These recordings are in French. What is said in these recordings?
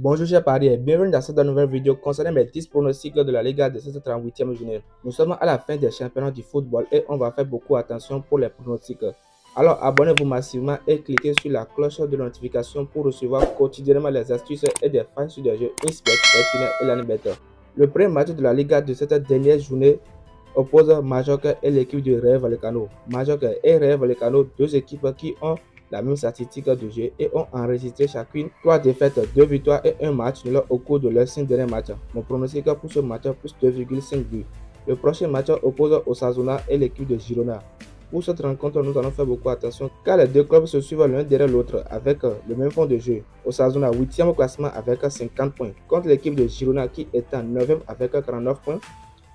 Bonjour chers parieurs, bienvenue dans cette nouvelle vidéo concernant mes 10 pronostics de la Liga de cette 38e journée. Nous sommes à la fin des championnats du football et on va faire beaucoup attention pour les pronostics. Alors abonnez-vous massivement et cliquez sur la cloche de notification pour recevoir quotidiennement les astuces et des failles sur des jeux InsBet, BetWinner et LANBet. Le premier match de la Liga de cette dernière journée oppose Mallorca et l'équipe de Rayo Vallecano. Mallorca et Rayo Vallecano, deux équipes qui ont la même statistique de jeu et ont enregistré chacune 3 défaites, 2 victoires et 1 match nul au cours de leurs 5 derniers matchs. Mon pronostic pour ce match plus 2,5 buts. Le prochain match oppose Osasuna et l'équipe de Girona. Pour cette rencontre, nous allons faire beaucoup attention car les deux clubs se suivent l'un derrière l'autre avec le même fond de jeu. Osasuna 8e au classement avec 50 points contre l'équipe de Girona qui est en 9e avec 49 points.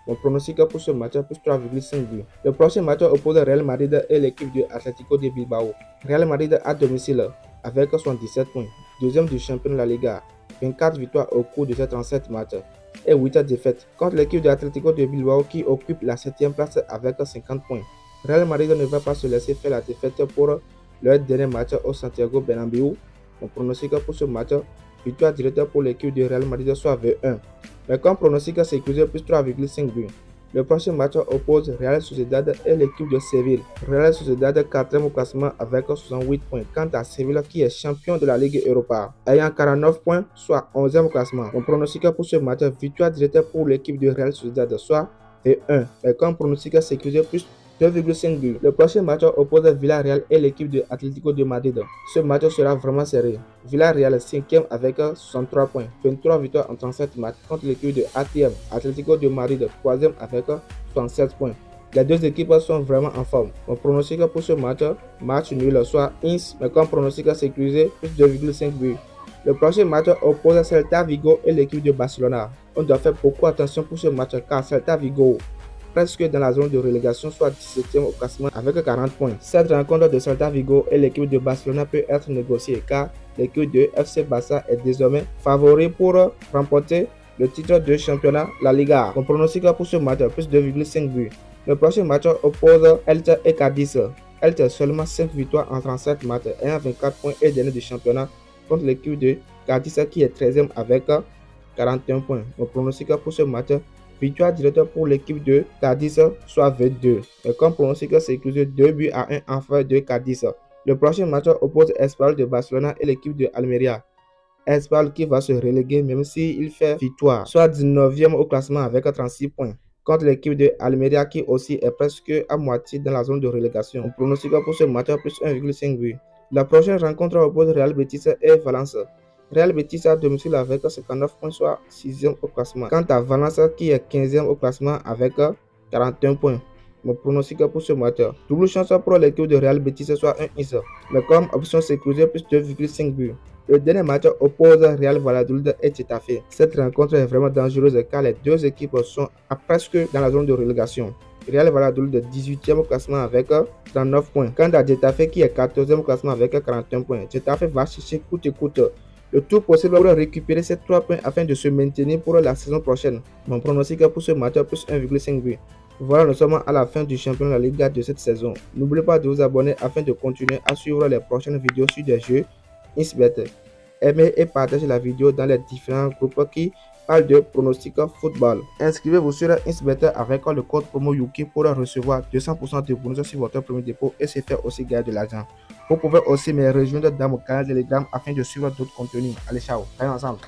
Mon pronostic pour ce match plus 3,5 buts. Le prochain match oppose Real Madrid et l'équipe de Atlético de Bilbao. Real Madrid à domicile avec 77 points, deuxième du championnat de la Liga, 24 victoires au cours de ces 37 matchs et 8 défaites contre l'équipe de Atlético de Bilbao qui occupe la 7e place avec 50 points. Real Madrid ne va pas se laisser faire la défaite pour leur dernier match au Santiago Bernabéu. Mon pronostic pour ce match, victoire directe pour l'équipe de Real Madrid soit 21. Mais comme pronostic sécurisé plus 3,5 buts. Le prochain match oppose Real Sociedad et l'équipe de Séville. Real Sociedad 4e au classement avec 68 points. Quant à Séville qui est champion de la Ligue Europa, ayant 49 points, soit 11e au classement. Mon pronostic pour ce match, victoire directe pour l'équipe de Real Sociedad, soit 21. Mais comme pronostic sécurisé plus 2,5 buts. Le prochain match oppose Villarreal et l'équipe de Atlético de Madrid. Ce match sera vraiment serré. Villarreal 5e avec 63 points, 23 victoires en 37 matchs contre l'équipe de ATM. Atlético de Madrid 3e avec 67 points. Les deux équipes sont vraiment en forme. Mon pronostic pour ce match nul, soit ins, mais comme pronostic sécurisé, plus 2,5 buts. Le prochain match oppose Celta Vigo et l'équipe de Barcelona. On doit faire beaucoup attention pour ce match car Celta Vigo presque dans la zone de relégation, soit 17e au classement avec 40 points. Cette rencontre de Celta Vigo et l'équipe de Barcelona peut être négociée car l'équipe de FC Barça est désormais favori pour remporter le titre de championnat La Liga. Mon pronostic pour ce match plus 2,5 buts. Le prochain match oppose Elche et Cadiz. Elche seulement 5 victoires en 37 matchs ayant 24 points et dernier du championnat contre l'équipe de Cadiz qui est 13e avec 41 points. Mon pronostic pour ce match, victoire directe pour l'équipe de Cadiz, soit 22. Et comme pronostic sécurisé 2 buts à 1 en faveur de Cadiz. Le prochain match oppose Espanyol de Barcelona et l'équipe de Almeria. Espanyol qui va se reléguer même s'il fait victoire, soit 19e au classement avec 36 points. Contre l'équipe de Almeria qui aussi est presque à moitié dans la zone de relégation. On pronostic pour ce match plus 1,5 but. La prochaine rencontre oppose Real Betis et Valence. Real Betis à domicile avec 59 points, soit 6e au classement. Quant à Valence qui est 15e au classement avec 41 points. Mon pronostic pour ce match, double chance pour l'équipe de Real Betis, soit 1 is. Mais comme option sécurisée plus 2,5 buts. Le dernier match oppose Real Valladolid et Getafe. Cette rencontre est vraiment dangereuse car les deux équipes sont presque dans la zone de relégation. Real Valladolid 18e au classement avec 39 points. Quant à Getafe qui est 14e au classement avec 41 points. Getafe va chercher coûte que coûte le tout possible pour récupérer ces 3 points afin de se maintenir pour la saison prochaine. Mon pronostic pour ce match plus 1,5 but. Voilà, nous sommes à la fin du championnat de la Liga de cette saison. N'oubliez pas de vous abonner afin de continuer à suivre les prochaines vidéos sur des jeux InsBet. Aimez et partagez la vidéo dans les différents groupes qui parlent de pronostics football. Inscrivez-vous sur InsBet avec le code promo Yuki pour recevoir 200% de bonus sur votre premier dépôt et se faire aussi gagner de l'argent. Vous pouvez aussi me rejoindre dans mon canal Telegram afin de suivre d'autres contenus. Allez, ciao, allez ensemble.